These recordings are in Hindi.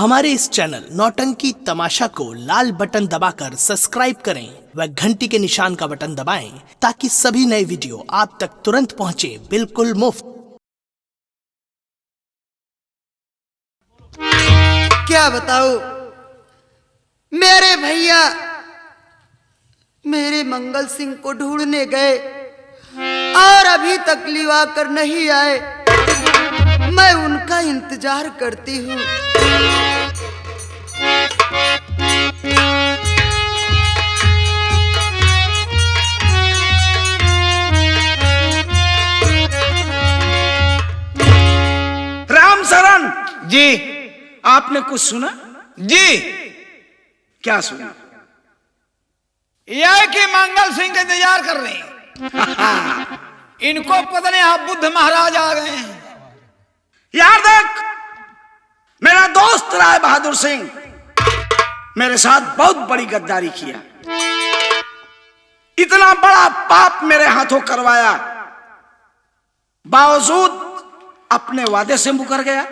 हमारे इस चैनल नौटंकी तमाशा को लाल बटन दबाकर सब्सक्राइब करें व घंटी के निशान का बटन दबाएं ताकि सभी नए वीडियो आप तक तुरंत पहुंचे बिल्कुल मुफ्त। क्या बताओ, मेरे भैया मेरे मंगल सिंह को ढूंढने गए और अभी तक लिवा कर नहीं आए। मैं उनका इंतजार करती हूँ। राम शरण जी आपने कुछ सुना? जी, क्या सुना? यह कि मंगल सिंह का इंतजार कर रहे हैं। इनको पता नहीं आप बुद्ध महाराज आ गए हैं। यार देख, मेरा दोस्त राय बहादुर सिंह मेरे साथ बहुत बड़ी गद्दारी किया, इतना बड़ा पाप मेरे हाथों करवाया, बावजूद अपने वादे से मुकर गया।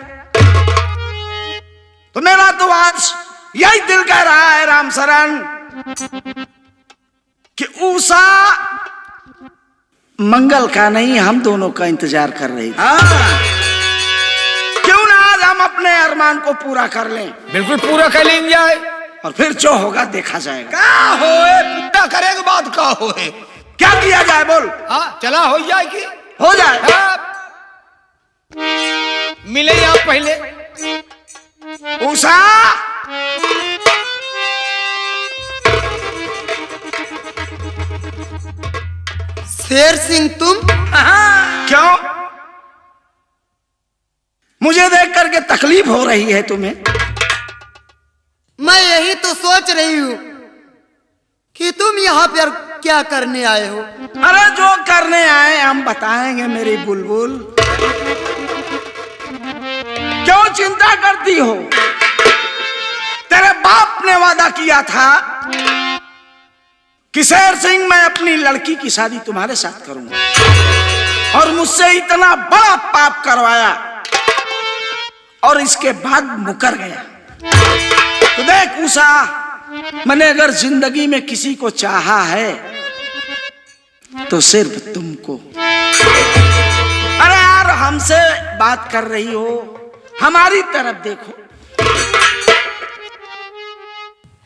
तो मेरा तो आज यही दिल कह रहा है राम शरण कि उषा मंगल का नहीं, हम दोनों का इंतजार कर रही थी। क्यों ना आज हम अपने अरमान को पूरा कर लें। बिल्कुल पूरा कर लेंगे जाए और फिर जो होगा देखा जाएगा। क्या होए, पूरा करेगा बात का होए। क्या किया जाए बोल? हाँ चला हो जाए कि हो जाए। मिले आप पहले। उषा शेर सिंह तुम? क्यों? मुझे देख करके तकलीफ हो रही है तुम्हें? मैं यही तो सोच रही हूँ कि तुम यहाँ पर क्या करने आए हो। अरे जो करने आए हम बताएंगे मेरी बुलबुल, क्यों चिंता करती हो? तेरे बाप ने वादा किया था कि शेर सिंह मैं अपनी लड़की की शादी तुम्हारे साथ करूंगा, और मुझसे इतना बड़ा पाप करवाया और इसके बाद मुकर गया। तो देख उषा, मैंने अगर जिंदगी में किसी को चाहा है तो सिर्फ तुमको। अरे यार, हमसे बात कर रही हो, हमारी तरफ देखो।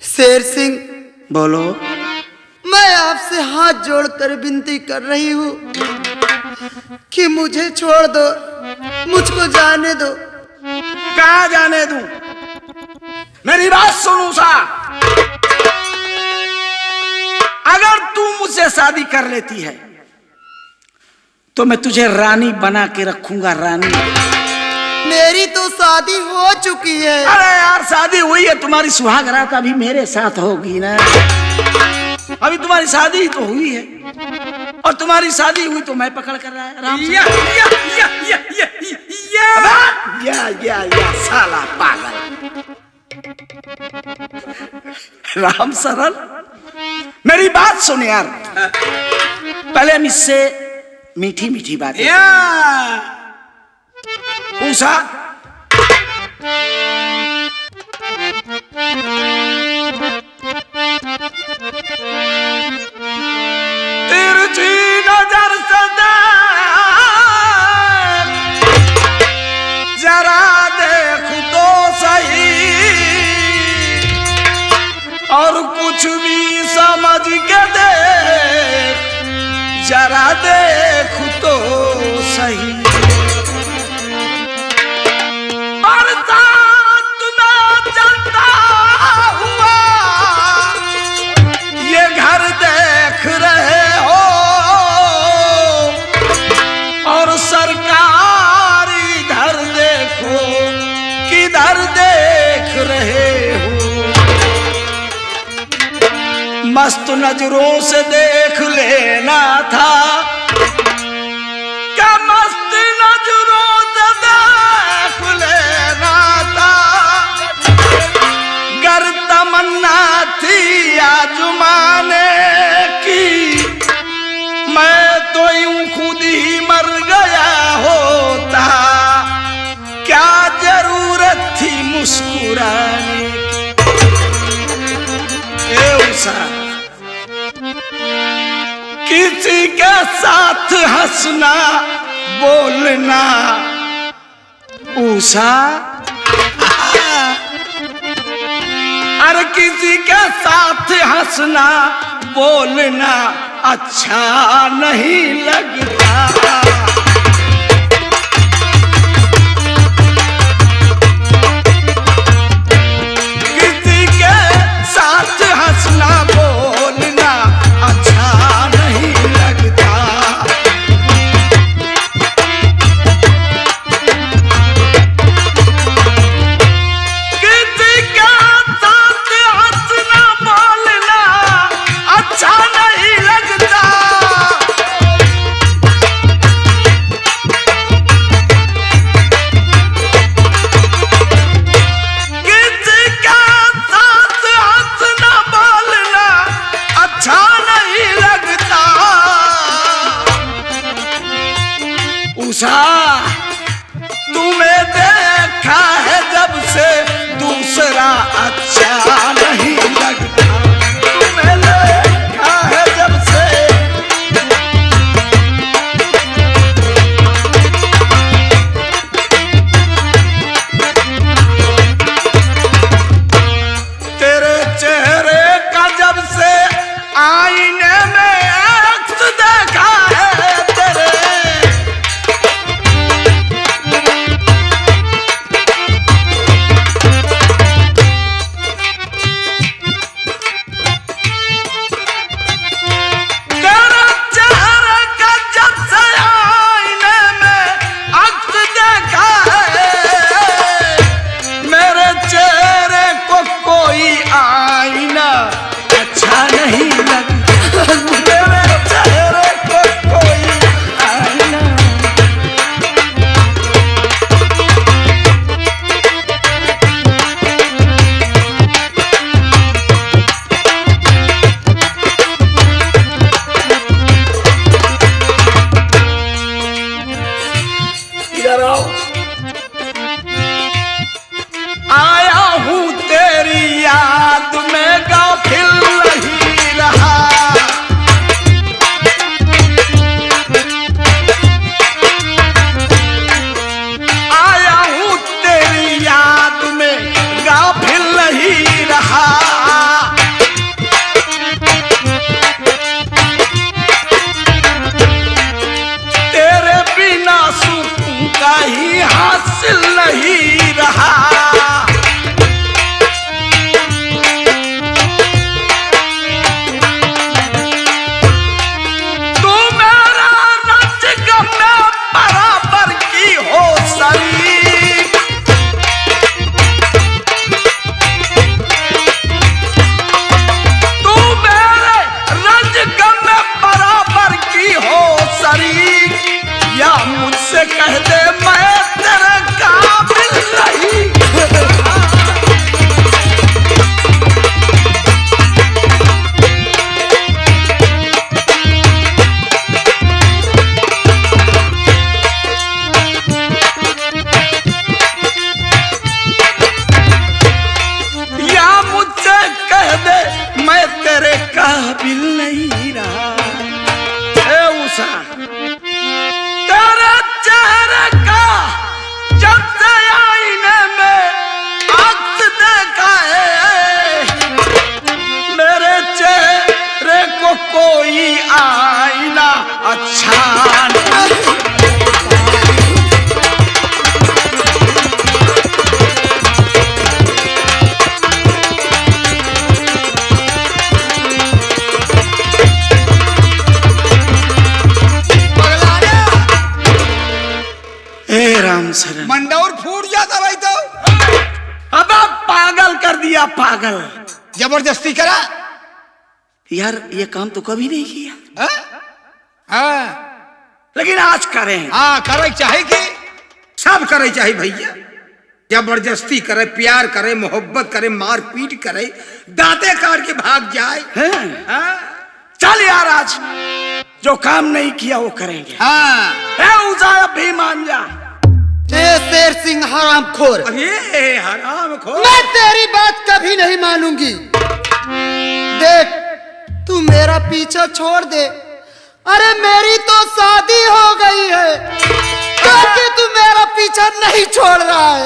शेर सिंह, बोलो। मैं आपसे हाथ जोड़कर विनती कर रही हूँ कि मुझे छोड़ दो, मुझको जाने दो। कहाँ जाने दूं? मेरी बात सुन उषा, अगर तू मुझसे शादी कर लेती है तो मैं तुझे रानी बना के रखूंगा, रानी। मेरी तो शादी हो चुकी है। अरे यार, शादी हुई है, तुम्हारी सुहागरात अभी मेरे साथ होगी ना। अभी तुम्हारी शादी तो हुई है, और तुम्हारी शादी हुई तो मैं पकड़ कर रहा है राम। या साला पागल राम सरल, मेरी बात सुन यार। पहले हम इससे मीठी मीठी बातें। उषा, तिरछी नजर से जरा देख तो सही, और कुछ भी समझ के देख, जरा देख तो सही। बरसात में चलता हुआ ये घर देख रहे हो, और सरकार इधर देखो किधर देख रहे हो। मस्त नजरों से देख लेना था, क्या मस्त नजरों से देख लेना था। गर तमन्ना थी आजमाने की, मैं तो यूं खुद ही मर गया होता। क्या जरूरत थी मुस्कुराने मुस्कुराने ए उषा, किसी के साथ हंसना बोलना उषा, अरे किसी के साथ हंसना बोलना अच्छा नहीं लगता। किसी के साथ हंसना बोलना अच्छा नहीं लगता। किसी के साथ हंसना बोलना अच्छा नहीं लगता। किसी के साथ हंसना बोलना अच्छा नहीं लगता। उषा, तुम्हें देखा है जब से दूसरा अच्छा नहीं लगता। तुम्हें देखा है जब से तेरे चेहरे का जब से आईने में अक्स देखा है तेरे। तेरे चेहरे का जब से आईने में अक्स देखा है। मेरे चेहरे को कोई आईना अच्छा नहीं लगता। मेरे चेहरे को कोई आईना। इधर आओ। आया हूँ तेरी याद में गाफिल नहीं रहा। आया हूँ तेरी याद में गाफिल नहीं रहा। तेरे बिना सुकून का ही हासिल नहीं रहा। तू मेरा रंज गम में बराबर की हो शरीक। तू मेरे रंज गम में बराबर की हो शरीक। या मुझसे कह दे मैं तेरे काबिल नहीं। या मुझसे कह दे मैं तेरे काबिल नहीं रहा। ए उषा, तेरे चेहरे का जब से आईने में अक्स देखा है। मेरे चेहरे को कोई आईना अच्छा नहीं। ए राम शरण, मंडौर फूट जाता भाई तो अब पागल कर दिया, पागल। जबरदस्ती करा। यार ये काम तो कभी नहीं किया। हाँ लेकिन आज करें। हाँ करे चाहे कि सब करे चाहिए भैया। जबरदस्ती करे, प्यार करे, मोहब्बत करे, मार पीट करे, दांते काट के भाग जाए। हाँ? चल यार आज जो काम नहीं किया वो करेंगे। हाँ ए उजाया भी मान जा। शेर सिंह हरामखोर, अरे हराम खो। मैं तेरी बात कभी नहीं मानूंगी। देख, तू मेरा पीछा छोड़ दे। अरे मेरी तो शादी हो गई है, क्योंकि तू मेरा पीछा नहीं छोड़ रहा है।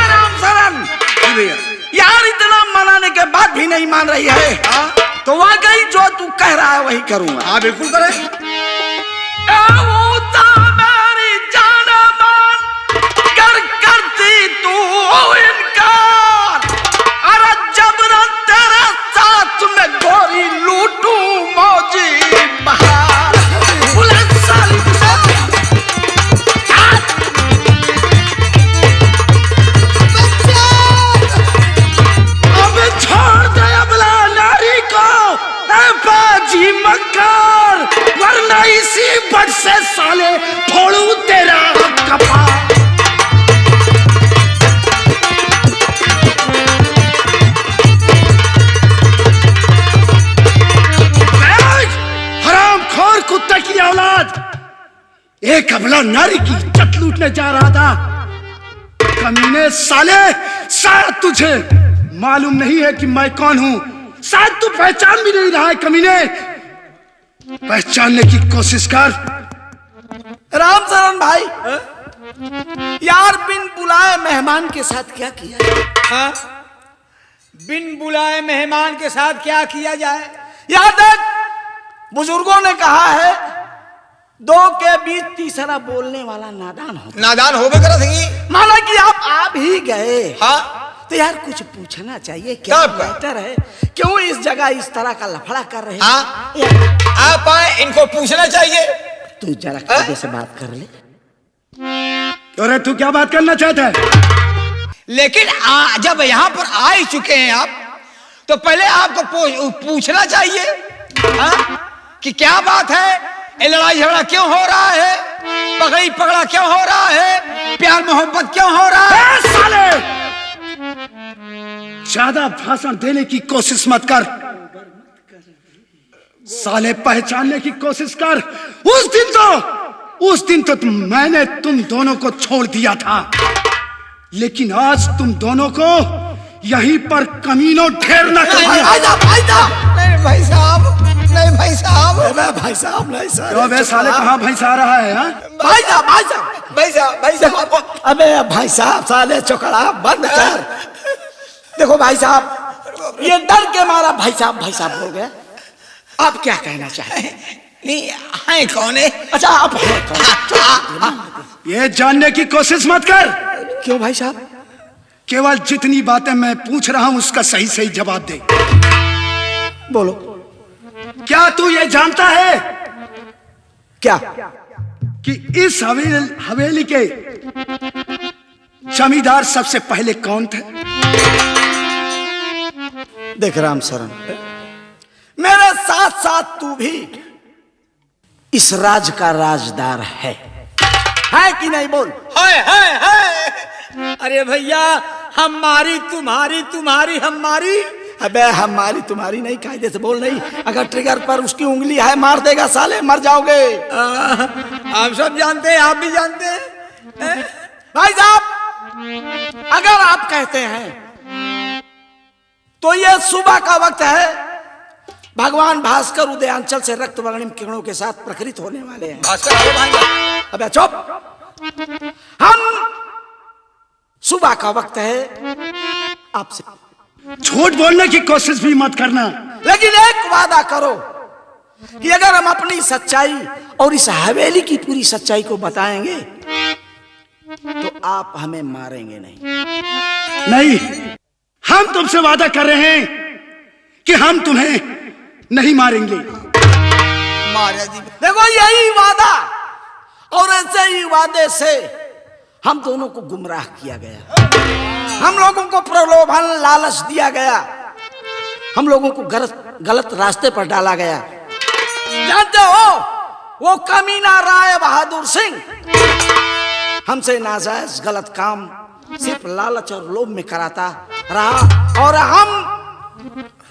राम शरण, यार इतना मनाने के बाद भी नहीं मान रही है। तो वाकई जो तू कह रहा है वही करूंगा। हाँ बिल्कुल करे। करती तू इनकार, अरे जबरन तेरे साथ में गोरी लूटू मौजी बहार। अब छोड़ दे अबला नारी को, बाजी मक्कार, वरना इसी बट से साले फोड़ू तेरा कपार। हरामखोर कुत्ते की औलाद, एक अबला नारी की इज्जत लूटने जा रहा था। कमीने साले, शायद तुझे मालूम नहीं है कि मैं कौन हूं। शायद तू पहचान भी नहीं रहा है। कमीने, पहचानने की कोशिश कर। राम शरण भाई, यार बिन बुलाए मेहमान के साथ क्या किया? हाँ? बिन बुलाए मेहमान के साथ क्या किया जाए? यार देख, बुजुर्गों ने कहा है, दो के बीच तीसरा बोलने वाला नादान होता। नादान होबे करा थी। माना कि आप आ भी गए, हाँ? तो यार कुछ पूछना चाहिए। क्या मैटर है? क्यों इस जगह इस तरह का लफड़ा कर रहे हैं? हाँ? आप आए, इनको पूछना चाहिए। तू जरा कायदे से बात कर ले। अरे तू क्या बात करना चाहता है? लेकिन जब यहाँ पर आ ही चुके हैं आप, तो पहले आपको पूछना चाहिए, हाँ? कि क्या बात है, ये लड़ाई झगड़ा क्यों हो रहा है, पकड़ी पकड़ा क्यों हो रहा है, प्यार मोहब्बत क्यों हो रहा है? साले, ज्यादा भाषण देने की कोशिश मत कर। साले, पहचानने की कोशिश कर। उस दिन तो मैंने तुम दोनों को छोड़ दिया था, लेकिन आज तुम दोनों को यहीं पर कमीनों ढेर न कर। नहीं भाई साहब, नहीं भाई साहब, भाई साहब नहीं सर। तो अबे साले, कहाँ भैंसा आ रहा है? हाँ? भाई साहब, अबे भाई साहब, साले चौकड़ा बंद कर। देखो भाई साहब, ये डर के मारा भाई साहब हो गया। आप क्या कहना चाहते हैं? नहीं है कौन है? अच्छा, आप हैं कौन? ये जानने की कोशिश मत कर। क्यों भाई साहब? केवल जितनी बातें मैं पूछ रहा हूं उसका सही सही जवाब दे। बोलो। क्या तू ये जानता है क्या? कि इस हवेली के जमींदार सबसे पहले कौन थे? देख राम शरण, मेरे साथ साथ तू भी इस राज का राजदार है कि नहीं? बोल। है। अरे भैया, हमारी तुम्हारी, तुम्हारी हमारी। अबे हमारी तुम्हारी नहीं, कायदे से बोल। नहीं, अगर ट्रिगर पर उसकी उंगली है, मार देगा साले, मर जाओगे। आप सब जानते हैं, आप भी जानते हैं। भाई साहब, अगर आप कहते हैं तो ये सुबह का वक्त है। भगवान भास्कर उदयांचल से रक्त वर्णिम किरणों के साथ प्रखरित होने वाले हैं। भास्कर भाई, अबे चुप। हम सुबह का वक्त है, आपसे झूठ बोलने की कोशिश भी मत करना। लेकिन एक वादा करो कि अगर हम अपनी सच्चाई और इस हवेली की पूरी सच्चाई को बताएंगे तो आप हमें मारेंगे नहीं। नहीं, हम तुमसे वादा कर रहे हैं कि हम तुम्हें नहीं मारेंगे। महाराज जी, देखो, यही वादा और ऐसे ही वादे से हम दोनों को गुमराह किया गया। हम लोगों को प्रलोभन लालच दिया गया। हम लोगों को गलत रास्ते पर डाला गया। जानते हो, वो कमीना राय बहादुर सिंह हमसे नाजायज गलत काम सिर्फ लालच और लोभ में कराता रहा और हम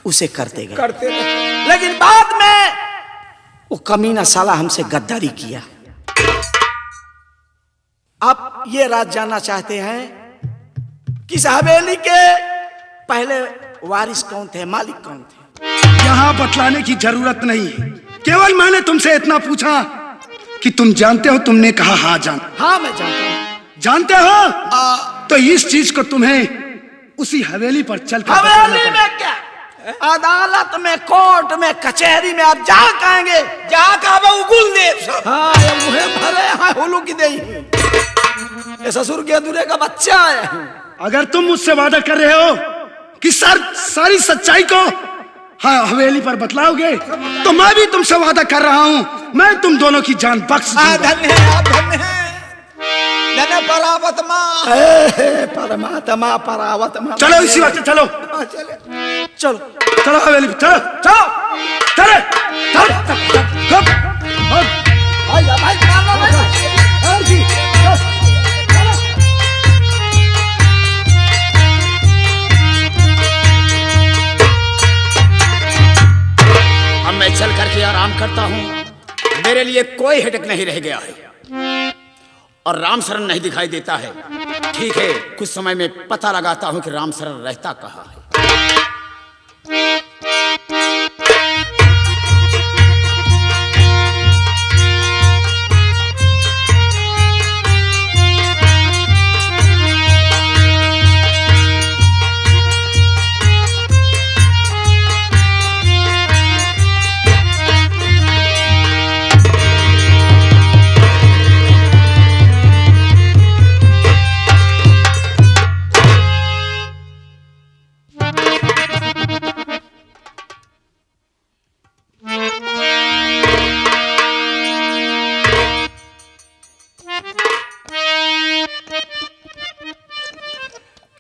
उसे करते गए। लेकिन बाद में वो कमीना साला हमसे गद्दारी किया। आप ये राज जानना चाहते हैं कि इस हवेली के पहले वारिस कौन थे, मालिक कौन थे? यहाँ बतलाने की जरूरत नहीं है। केवल मैंने तुमसे इतना पूछा कि तुम जानते हो। तुमने कहा हाँ जान। हाँ मैं जानता हूँ। जानते हो तो इस चीज को तुम्हें उसी हवेली पर चल कर हवेली में क्या, अदालत में, कोर्ट में, कचहरी में आप जहाँ कहेंगे। जहाँ कहा उगुल देव हाँ ये मुहे भरे हाँ हुलू की दे, ये ससुर के दूल्हे का बच्चा है। अगर तुम मुझसे वादा कर रहे हो कि सारी सच्चाई को हाँ हवेली पर बतलाओगे तो मैं भी तुमसे वादा कर रहा हूँ, मैं तुम दोनों की जान बख्श दूंगा। धन्य है आप, धन्य है, धन्य परावतमा, परमात्मा परावतमा। चलो इसी वक्त चलो, चलो चलो हवेली पर चलो, चलो अब मैं चल करके आराम करता हूं। मेरे लिए कोई हेडेक नहीं रह गया है और राम शरण नहीं दिखाई देता है। ठीक है, कुछ समय में पता लगाता हूं कि राम शरण रहता कहाँ है।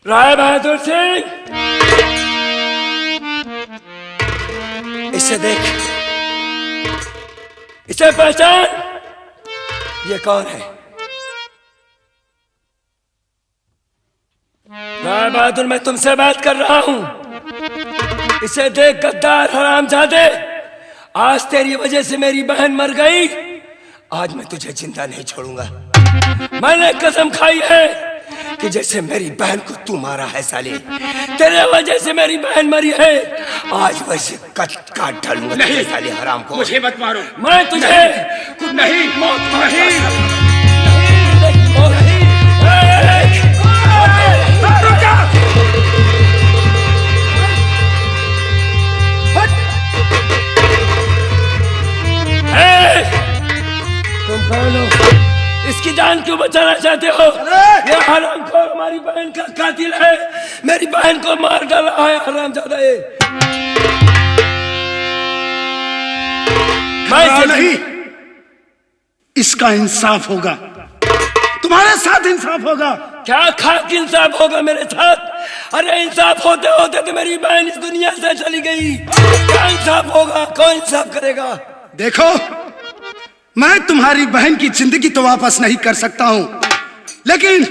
राय बहादुर सिंह, इसे देख, इसे पहचान, ये कौन है? राय बहादुर, मैं तुमसे बात कर रहा हूं। इसे देख गद्दार हरामजादे, आज तेरी वजह से मेरी बहन मर गई, आज मैं तुझे जिंदा नहीं छोड़ूंगा। मैंने कसम खाई है कि जैसे मेरी बहन को तू मारा है साले, तेरे वजह से मेरी बहन मरी है, आज वैसे काट डालूंगा नहीं साले हराम को। मुझे मत मारो। मैं तुझे नहीं, मौत नहीं। तुम कौन हो? इसकी जान क्यों बचाना चाहते हो? ये हरामखोर हमारी बहन का कातिल है, मेरी बहन को मार डाला है हरामजादा ये। नहीं, इसका इंसाफ होगा, तुम्हारे साथ इंसाफ होगा। क्या खाक इंसाफ होगा मेरे साथ? अरे इंसाफ होते होते तो मेरी बहन इस दुनिया से चली गई। क्या इंसाफ होगा? कौन इंसाफ करेगा? देखो, मैं तुम्हारी बहन की जिंदगी तो वापस नहीं कर सकता हूं, लेकिन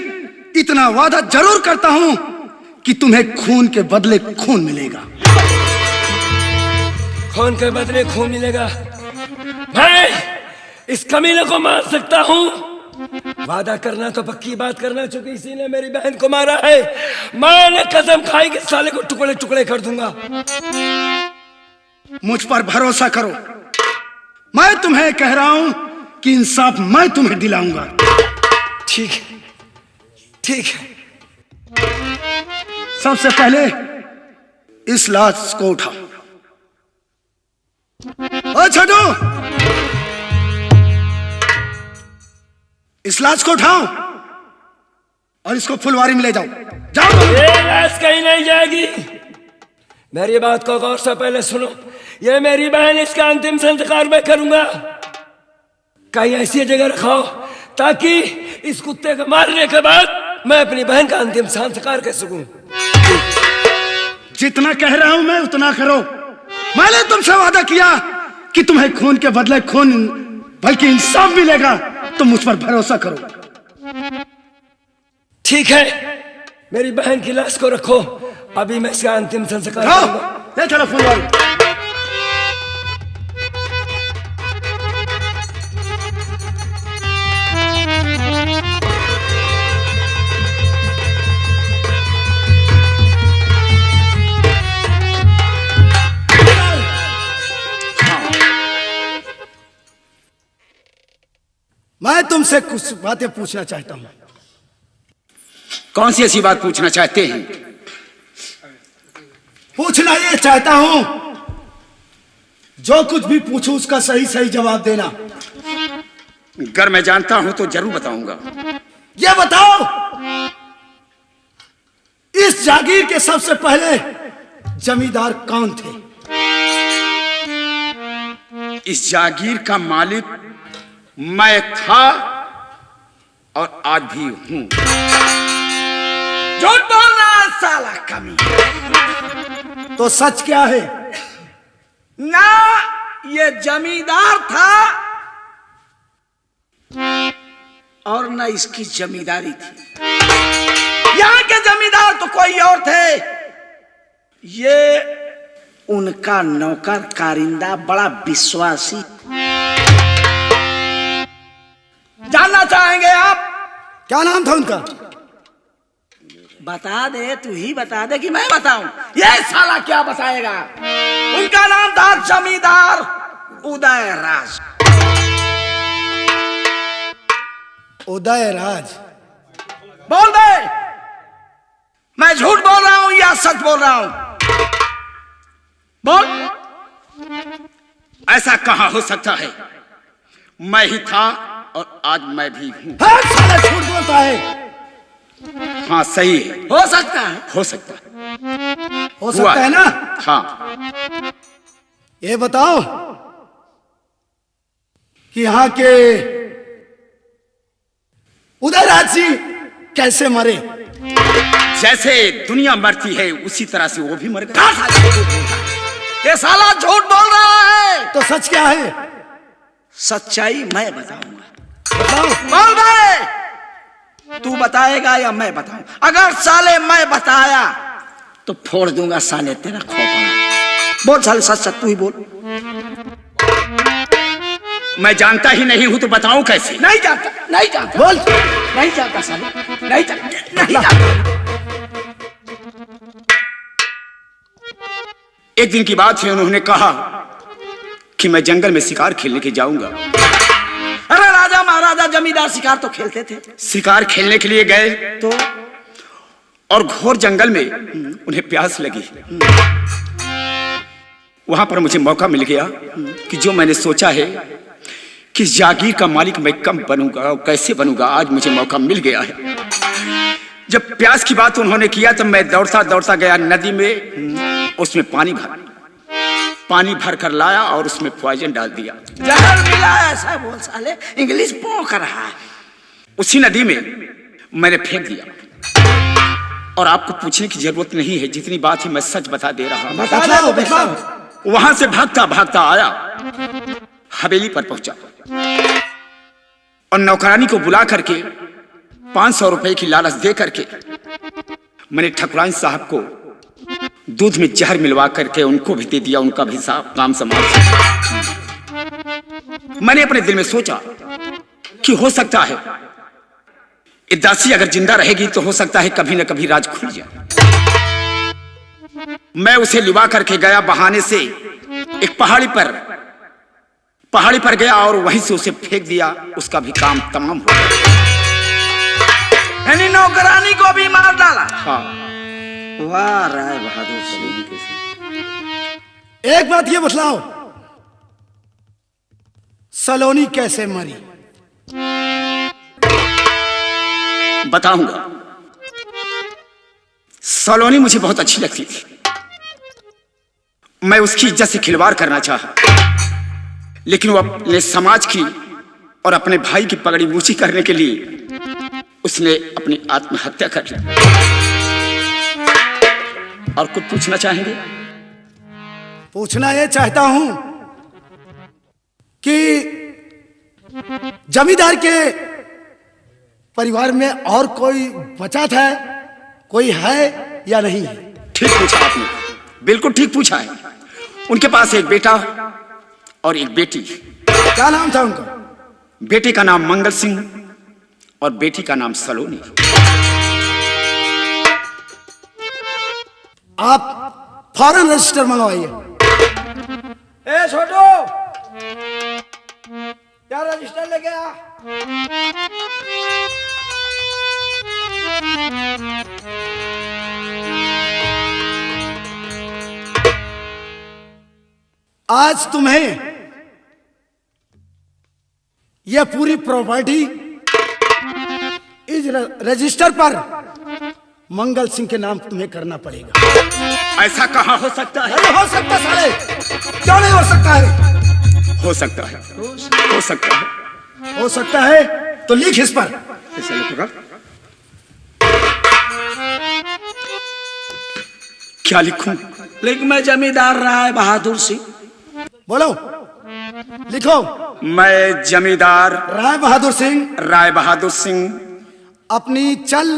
इतना वादा जरूर करता हूं कि तुम्हें खून के बदले खून मिलेगा। खून के बदले खून मिलेगा? मैं इस कमीने को मार सकता हूं? वादा करना तो पक्की बात करना, चूंकि इसी ने मेरी बहन को मारा है। मैंने कसम खाई कि साले को टुकड़े टुकड़े कर दूंगा। मुझ पर भरोसा करो, मैं तुम्हें कह रहा हूं कि इंसाफ मैं तुम्हें दिलाऊंगा। ठीक है, ठीक है। सबसे पहले इस लाश को उठाओ। ओ छोटू, इस लाश को उठाओ और इसको फुलवारी में ले जाओ। जाओ। ये लाश कहीं नहीं जाएगी। मेरी बात को गौर से पहले सुनो। ये मेरी बहन, इसका अंतिम संस्कार मैं करूंगा। कहीं ऐसी जगह रखो ताकि इस कुत्ते को मारने के बाद मैं अपनी बहन का अंतिम संस्कार कर सकूं। जितना कह रहा हूं मैं उतना करो। मैंने तुमसे वादा किया कि तुम्हें खून के बदले खून बल्कि इंसाफ मिलेगा, तुम मुझ पर भरोसा करो। ठीक है, मेरी बहन की लाश को रखो, अभी मैं इसका अंतिम संस्कार करूंगा। ले चलो फुलवारी। तुमसे कुछ बातें पूछना चाहता हूं। कौन सी ऐसी बात पूछना चाहते हैं? पूछना ये चाहता हूं, जो कुछ भी पूछूं उसका सही सही जवाब देना। अगर मैं जानता हूं तो जरूर बताऊंगा। ये बताओ, इस जागीर के सबसे पहले जमींदार कौन थे? इस जागीर का मालिक मैं था और आज भी हूं। झूठ बोल रहा है साला कमी। तो सच क्या है? ना ये जमींदार था और ना इसकी जमींदारी थी। यहाँ के जमींदार तो कोई और थे। ये उनका नौकर कारिंदा, बड़ा विश्वासी। जानना चाहेंगे आप? क्या नाम था उनका? बता दे, तू ही बता दे कि मैं बताऊं? ये साला क्या बताएगा? उनका नाम था जमींदार उदयराज। उदयराज? बोल दे, मैं झूठ बोल रहा हूं या सच बोल रहा हूं? बोल। ऐसा कहां हो सकता है? मैं ही था और आज मैं भी हूं। हाँ, साला झूठ बोलता है। हाँ सही है। हो सकता है। हो सकता है। हो सकता है ना? हाँ। ये बताओ कि यहाँ के उदयराज जी कैसे मरे? जैसे दुनिया मरती है उसी तरह से वो भी मर गए। ये साला झूठ बोल रहा है। तो सच क्या है? सच्चाई मैं बताऊंगा। बताओ। बोल दे, तू बताएगा या मैं बताऊं? अगर साले मैं बताया तो फोड़ दूंगा साले तेरा खोपड़ा। बोल साले, सच सच तू ही बोल। मैं जानता ही नहीं हूं तो बताऊं कैसे? नहीं जानता, नहीं जानता। बोल। नहीं जानता साले, नहीं जानता, नहीं जानता। एक दिन की बात है, उन्होंने कहा कि मैं जंगल में शिकार खेलने के जाऊंगा। अरे राजा महाराजा जमींदार शिकार तो खेलते थे। शिकार खेलने के लिए गए तो और घोर जंगल में उन्हें प्यास लगी। वहां पर मुझे मौका मिल गया कि जो मैंने सोचा है कि जागीर का मालिक मैं कब बनूंगा और कैसे बनूंगा, आज मुझे मौका मिल गया है। जब प्यास की बात उन्होंने किया तब मैं दौड़ता दौड़ता गया नदी में, उसमें पानी भर कर लाया और उसमें पॉइजन डाल दिया। जहर मिला ऐसा बोल साले, इंग्लिश पोंक रहा है। उसी नदी में मैंने फेंक दिया। और आपको पूछने की जरूरत नहीं है, जितनी बात है मैं सच बता दे रहा हूं। बताओ, बताओ। वहां से भागता भागता आया, हवेली पर पहुंचा और नौकरानी को बुला करके 500 रुपए की लालच दे करके मैंने ठकुराइन साहब को दूध में जहर मिलवा करके उनको भी दे दिया। उनका भी काम समाप्त। मैंने अपने दिल में सोचा कि हो सकता है ये दासी अगर जिंदा रहेगी तो हो सकता है कभी न कभी राज खुल जाए। मैं उसे लिवा करके गया, बहाने से एक पहाड़ी पर गया और वहीं से उसे फेंक दिया। उसका भी काम तमाम हो गया। यानी नौकरानी को भी मार डाला। हाँ। वाह राय बहादुर सलीम के साथ। एक बात ये बतलाओ, सलोनी कैसे मरी? बताऊंगा। सलोनी मुझे बहुत अच्छी लगती थी। मैं उसकी इज्जत से खिलवाड़ करना चाहा, लेकिन वो अपने समाज की और अपने भाई की पगड़ी ऊंची करने के लिए उसने अपनी आत्महत्या कर ली। और कुछ पूछना चाहेंगे? पूछना ये चाहता हूं कि जमींदार के परिवार में और कोई बचा था, कोई है या नहीं है? ठीक पूछा आपने, बिल्कुल ठीक पूछा है। उनके पास एक बेटा और एक बेटी। क्या नाम था उनका? बेटे का नाम मंगल सिंह और बेटी का नाम सलोनी। आप फौरन रजिस्टर मंगवाइए। ए छोटू, क्या रजिस्टर लेके आ? आज तुम्हें यह पूरी प्रॉपर्टी इस रजिस्टर पर मंगल सिंह के नाम तुम्हें करना पड़ेगा। ऐसा कहाँ हो सकता है? अरे हो सकता साले, क्यों नहीं हो सकता है? हो सकता है, हो सकता है। हो सकता है तो लिख इस पर। ऐसा लिखूंगा। क्या लिखूं? लिख मैं जमींदार राय बहादुर सिंह। बोलो, लिखो। मैं जमींदार राय बहादुर सिंह राय बहादुर सिंह अपनी चल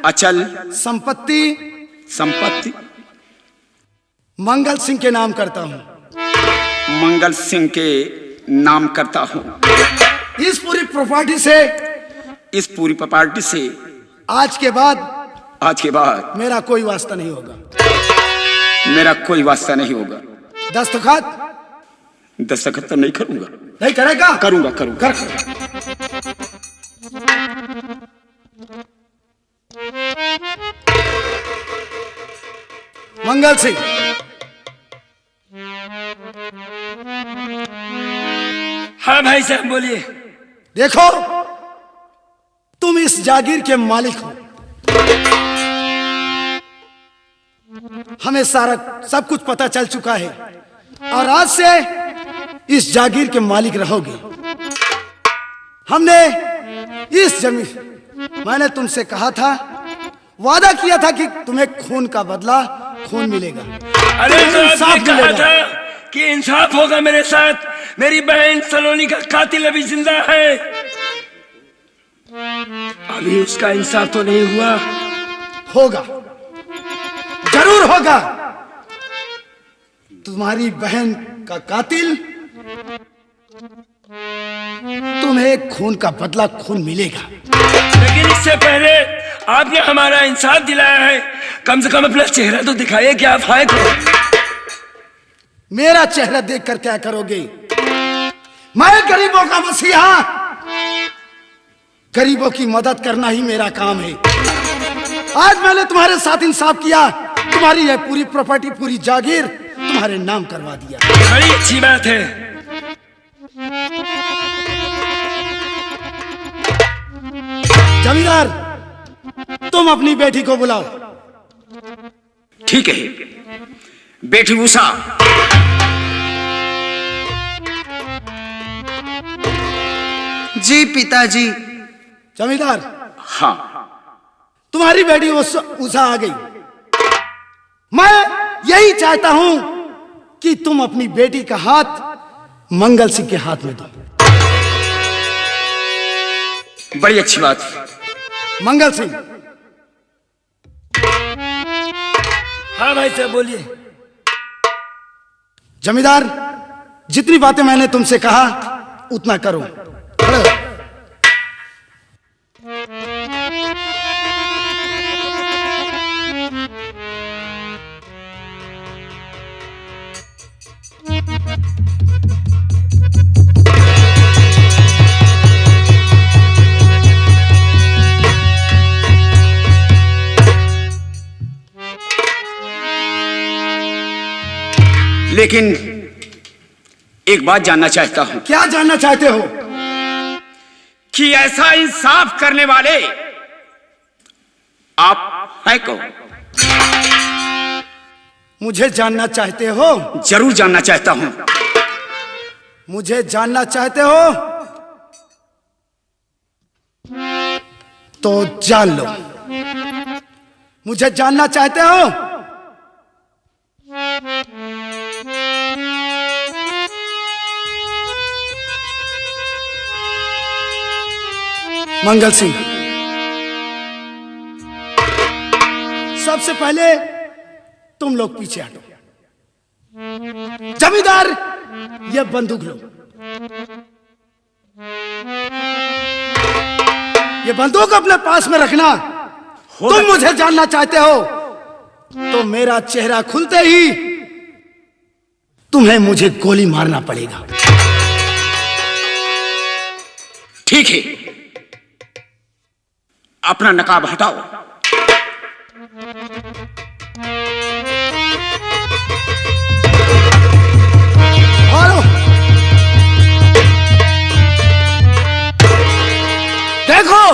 अचल संपत्ति मंगल सिंह के नाम करता हूं। मंगल सिंह के नाम करता हूं। इस पूरी प्रॉपर्टी से आज के बाद मेरा कोई वास्ता नहीं होगा। दस्तखत तो नहीं करूंगा। नहीं करेगा? करूंगा। मंगल सिंह, हाँ भाई साहब बोलिए। देखो, तुम इस जागीर के मालिक हो। हमें सारा सब कुछ पता चल चुका है और आज से इस जागीर के मालिक रहोगे। हमने इस जमीन, मैंने तुमसे कहा था, वादा किया था कि तुम्हें खून का बदला खून मिलेगा। अरे तो इंसाफ आपने कहा मिलेगा। था कि इंसाफ होगा मेरे साथ। मेरी बहन सलोनी का कातिल अभी जिंदा है, अभी उसका इंसाफ तो नहीं हुआ। होगा, जरूर होगा। तुम्हारी बहन का कातिल, तुम्हें खून का बदला खून मिलेगा। लेकिन इससे पहले आपने हमारा इंसाफ दिलाया है, कम से कम अपना चेहरा तो दिखाइए कि आप हैं कौन। मेरा चेहरा देखकर क्या करोगे? मैं गरीबों का मसीहा, गरीबों की मदद करना ही मेरा काम है। आज मैंने तुम्हारे साथ इंसाफ किया, तुम्हारी यह पूरी प्रॉपर्टी, पूरी जागीर तुम्हारे नाम करवा दिया। बड़ी अच्छी बात है। जमींदार, तुम अपनी बेटी को बुलाओ। ठीक है, बेटी उषा। जी पिताजी। जमींदार, हाँ, तुम्हारी बेटी उषा आ गई। मैं यही चाहता हूं कि तुम अपनी बेटी का हाथ मंगल सिंह के हाथ में दो। बड़ी अच्छी बात। मंगल सिंह, हाँ भाई साहब बोलिए। जमींदार, जितनी बातें मैंने तुमसे कहा उतना करो। खड़े हो। लेकिन एक बात जानना चाहता हूं क्या जानना चाहते हो? कि ऐसा इंसाफ करने वाले आप हैं कौन? मुझे जानना चाहते हो? जरूर जानना चाहता हूं। मुझे जानना चाहते हो तो जान लो। मुझे जानना चाहते हो? मंगल सिंह, सबसे पहले तुम लोग पीछे हटो। जमींदार, ये बंदूक लो। ये बंदूक अपने पास में रखना। तुम मुझे जानना चाहते हो तो मेरा चेहरा खुलते ही तुम्हें मुझे गोली मारना पड़ेगा। ठीक है, अपना नकाब हटाओ। और देखो,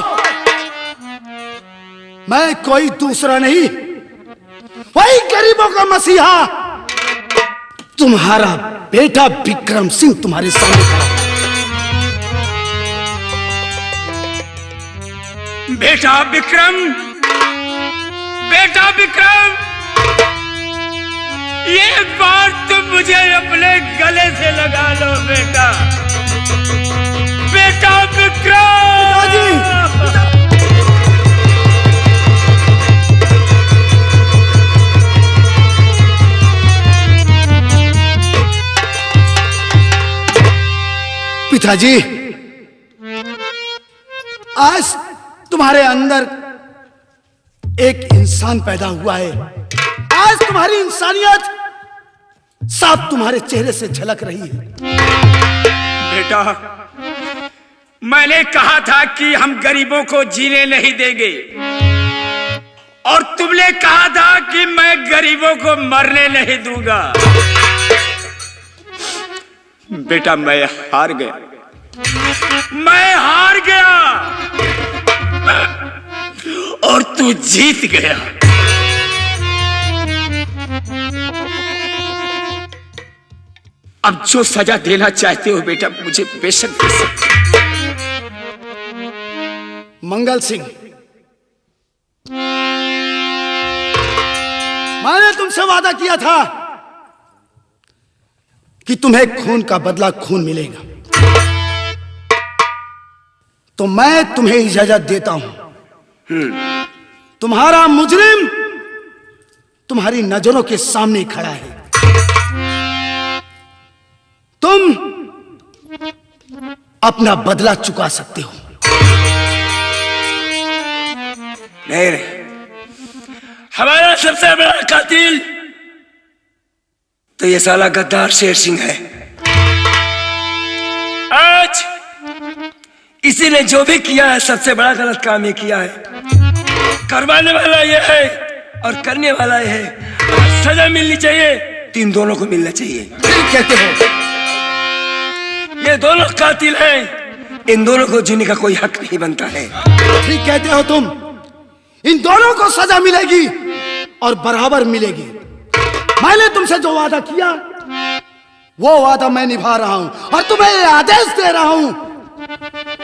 मैं कोई दूसरा नहीं, वही गरीबों का मसीहा, तुम्हारा बेटा विक्रम सिंह तुम्हारे सामने खड़ा है। बेटा विक्रम, बेटा विक्रम, ये बात तुम मुझे अपने गले से लगा लो बेटा, बेटा विक्रम। पिताजी, आज तुम्हारे अंदर एक इंसान पैदा हुआ है। आज तुम्हारी इंसानियत साफ तुम्हारे चेहरे से झलक रही है। बेटा, मैंने कहा था कि हम गरीबों को जीने नहीं देंगे, और तुमने कहा था कि मैं गरीबों को मरने नहीं दूंगा। बेटा, मैं हार गया, मैं हार गया, और तू जीत गया। अब जो सजा देना चाहते हो बेटा, मुझे बेशक दे सकते हो। मंगल सिंह, मैंने तुमसे वादा किया था कि तुम्हें खून का बदला खून मिलेगा, तो मैं तुम्हें इजाजत देता हूं। तुम्हारा मुजरिम तुम्हारी नजरों के सामने खड़ा है। तुम अपना बदला चुका सकते हो। नहीं, हमारा सबसे बड़ा कातिल तो ये साला गद्दार शेर सिंह है। आज इसी ने जो भी किया है, सबसे बड़ा गलत काम ये किया है। करवाने वाला ये है और करने वाला ये है। सजा मिलनी चाहिए, इन दोनों को मिलना चाहिए। ठीक कहते हो। ये दोनों कातिल हैं, इन दोनों को जीने का कोई हक नहीं बनता है। ठीक कहते हो तुम। इन दोनों को सजा मिलेगी और बराबर मिलेगी। मैंने तुमसे जो वादा किया, वो वादा मैं निभा रहा हूं, और तुम्हें ये आदेश दे रहा हूं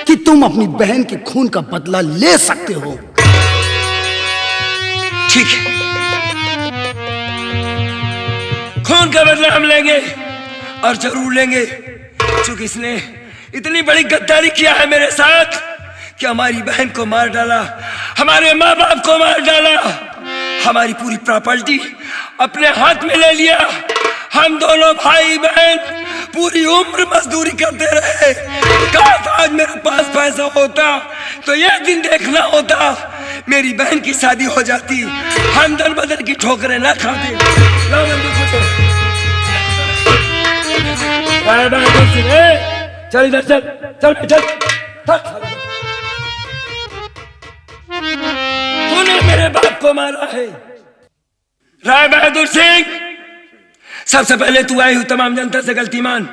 कि तुम अपनी बहन के खून का बदला ले सकते हो। ठीक है, खून का बदला हम लेंगे, और जरूर लेंगे, क्योंकि इसने इतनी बड़ी गद्दारी किया है मेरे साथ कि हमारी बहन को मार डाला, हमारे माँ बाप को मार डाला, हमारी पूरी प्रॉपर्टी अपने हाथ में ले लिया। हम दोनों भाई बहन पूरी उम्र मजदूरी करते रहे। काश आज मेरे पास पैसा होता तो यह दिन देखना होता, मेरी बहन की शादी हो जाती, हम दल बदल की ठोकरें ना खाते। चल इधर, चल चल चल। तूने मेरे बाप को मारा है राय बहादुर सिंह। सबसे पहले तू आई हुई तमाम जनता से गलती मान,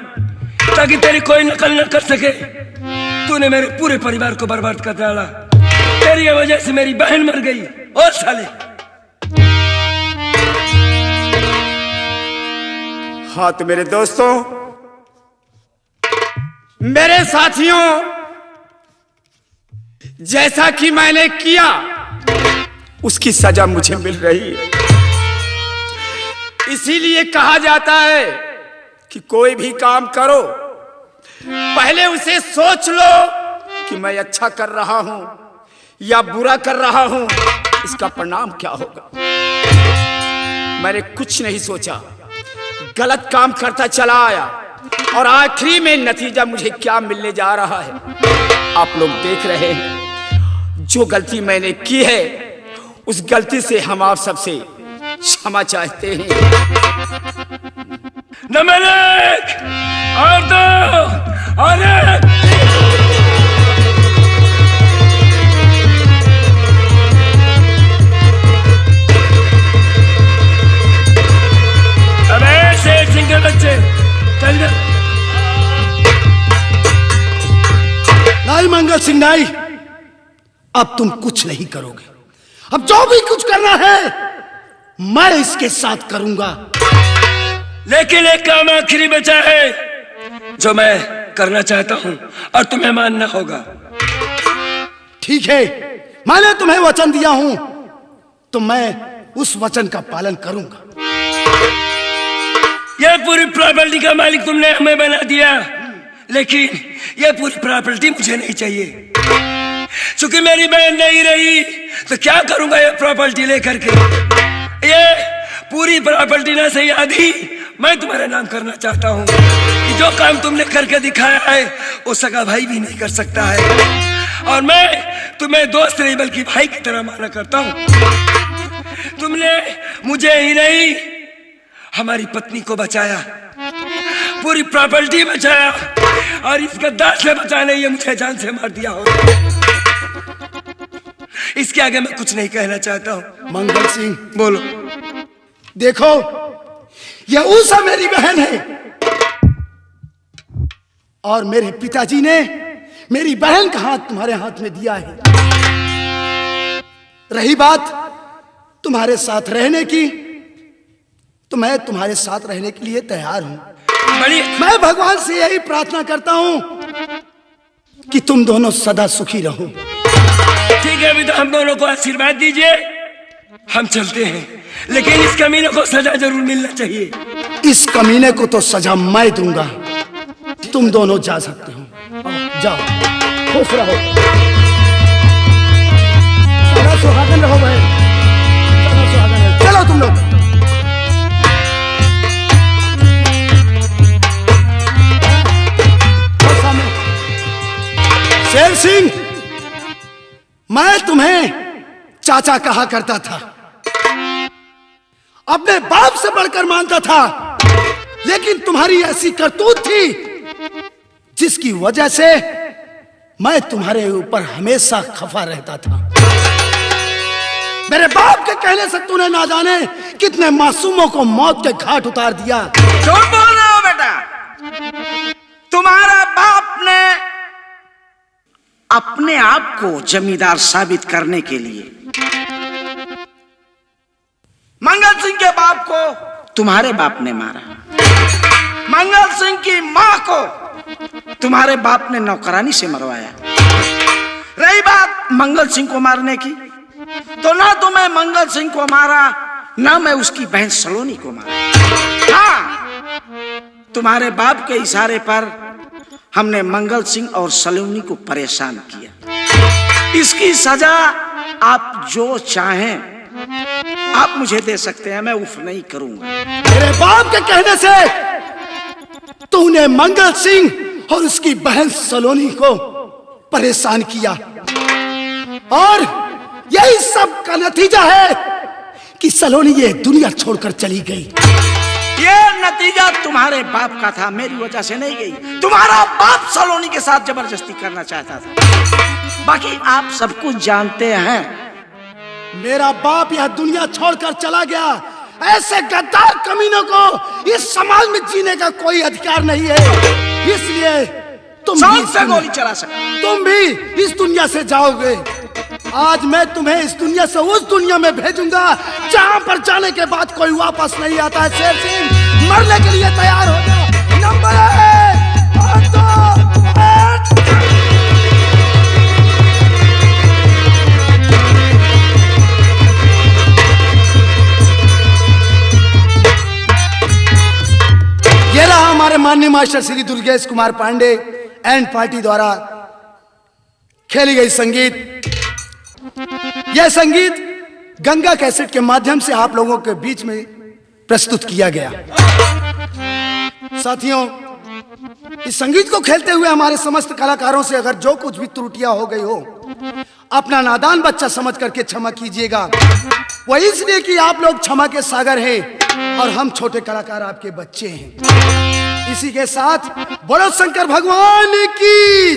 ताकि तेरी कोई नकल न कर सके। तूने मेरे पूरे परिवार को बर्बाद कर डाला। तेरी वजह से मेरी बहन मर गई। और साले, हाँ तो मेरे दोस्तों, मेरे साथियों, जैसा कि मैंने किया उसकी सजा मुझे मिल रही है। इसीलिए कहा जाता है कि कोई भी काम करो, पहले उसे सोच लो कि मैं अच्छा कर रहा हूं या बुरा कर रहा हूं, इसका परिणाम क्या होगा। मैंने कुछ नहीं सोचा, गलत काम करता चला आया, और आखिरी में नतीजा मुझे क्या मिलने जा रहा है आप लोग देख रहे हैं। जो गलती मैंने की है, उस गलती से हम आप सबसे क्षमा चाहते हैं। नमक और दो और एक। सिंह नाई, अब तुम कुछ नहीं करोगे। अब जो भी कुछ करना है मैं इसके साथ करूंगा। लेकिन एक काम आखिरी बचा है जो मैं करना चाहता हूं और तुम्हें मानना होगा। ठीक है, मैंने तुम्हें वचन दिया हूं तो मैं उस वचन का पालन करूंगा। यह पूरी प्रॉपर्टी का मालिक तुमने हमें बना दिया, लेकिन यह पूरी प्रॉपर्टी मुझे नहीं चाहिए। चूंकि मेरी बहन नहीं रही तो क्या करूंगा यह प्रॉपर्टी लेकर के। ये पूरी प्रॉपर्टी ना सही आधी मैं तुम्हारे नाम करना चाहता हूँ कि जो काम तुमने करके दिखाया है वो सगा भाई भी नहीं कर सकता है। और मैं तुम्हें दोस्त नहीं बल्कि भाई की तरह माना करता हूँ। तुमने मुझे ही नहीं हमारी पत्नी को बचाया, पूरी प्रॉपर्टी बचाया, और इस गद्दार से बचाने ये मुझे जान से मार दिया हो। इसके आगे मैं कुछ नहीं कहना चाहता हूँ। मंगल सिंह, बोलो। देखो, यह उषा मेरी बहन है और मेरे पिताजी ने मेरी बहन का हाथ तुम्हारे हाथ में दिया है। रही बात तुम्हारे साथ रहने की, तो मैं तुम्हारे साथ रहने के लिए तैयार हूं। मैं भगवान से यही प्रार्थना करता हूं कि तुम दोनों सदा सुखी रहो। ठीक है, अभी तो हम दोनों को आशीर्वाद दीजिए, हम चलते हैं, लेकिन इस कमीने को सजा जरूर मिलना चाहिए। इस कमीने को तो सजा मैं दूंगा, तुम दोनों जा सकते हो। जाओ, खुश रहो, सदा सुहागन रहो भाई, सदा सुहागन रहो। चलो तुम लोग। शेर सिंह, मैं तुम्हें चाचा कहा करता था, अपने बाप से बढ़कर मानता था, लेकिन तुम्हारी ऐसी करतूत थी जिसकी वजह से मैं तुम्हारे ऊपर हमेशा खफा रहता था। मेरे बाप के कहने से तूने ना जाने कितने मासूमों को मौत के घाट उतार दिया। झूठ बोल रहे हो बेटा, तुम्हारा बाप ने अपने आप को जमींदार साबित करने के लिए मंगल सिंह के बाप को तुम्हारे बाप ने मारा। मंगल सिंह की मां को तुम्हारे बाप ने नौकरानी से मरवाया। रही बात मंगल सिंह को मारने की, तो ना तुम्हें मंगल सिंह को मारा, ना मैं उसकी बहन सलोनी को मारा। हाँ, तुम्हारे बाप के इशारे पर हमने मंगल सिंह और सलोनी को परेशान किया। इसकी सजा आप जो चाहें आप मुझे दे सकते हैं, मैं उफ नहीं करूंगा। मेरे बाप के कहने से तूने मंगल सिंह और उसकी बहन सलोनी को परेशान किया, और यही सब का नतीजा है कि सलोनी ये दुनिया छोड़कर चली गई। ये नतीजा तुम्हारे बाप का था, मेरी वजह से नहीं गई। तुम्हारा बाप सलोनी के साथ जबरदस्ती करना चाहता था। बाकी आप सब कुछ जानते हैं। मेरा बाप यह दुनिया छोड़कर चला गया। ऐसे गद्दार कमीनों को इस समाज में जीने का कोई अधिकार नहीं है, इसलिए गोली चला सकते, तुम भी इस दुनिया से जाओगे। आज मैं तुम्हें इस दुनिया से उस दुनिया में भेजूंगा जहां पर जाने के बाद कोई वापस नहीं आता है। शेर सिंह, मरने के लिए तैयार हो जा। नंबर 1, 2, 8। ये रहा हमारे माननीय master Shri Durgesh Kumar Pandey and party द्वारा खेली गई संगीत। यह संगीत गंगा कैसेट के माध्यम से आप लोगों के बीच में प्रस्तुत किया गया। साथियों, इस संगीत को खेलते हुए हमारे समस्त कलाकारों से अगर जो कुछ भी त्रुटियां हो गई हो, अपना नादान बच्चा समझ करके क्षमा कीजिएगा। वो इसलिए कि आप लोग क्षमा के सागर हैं और हम छोटे कलाकार आपके बच्चे हैं। इसी के साथ बोलो शंकर भगवान की।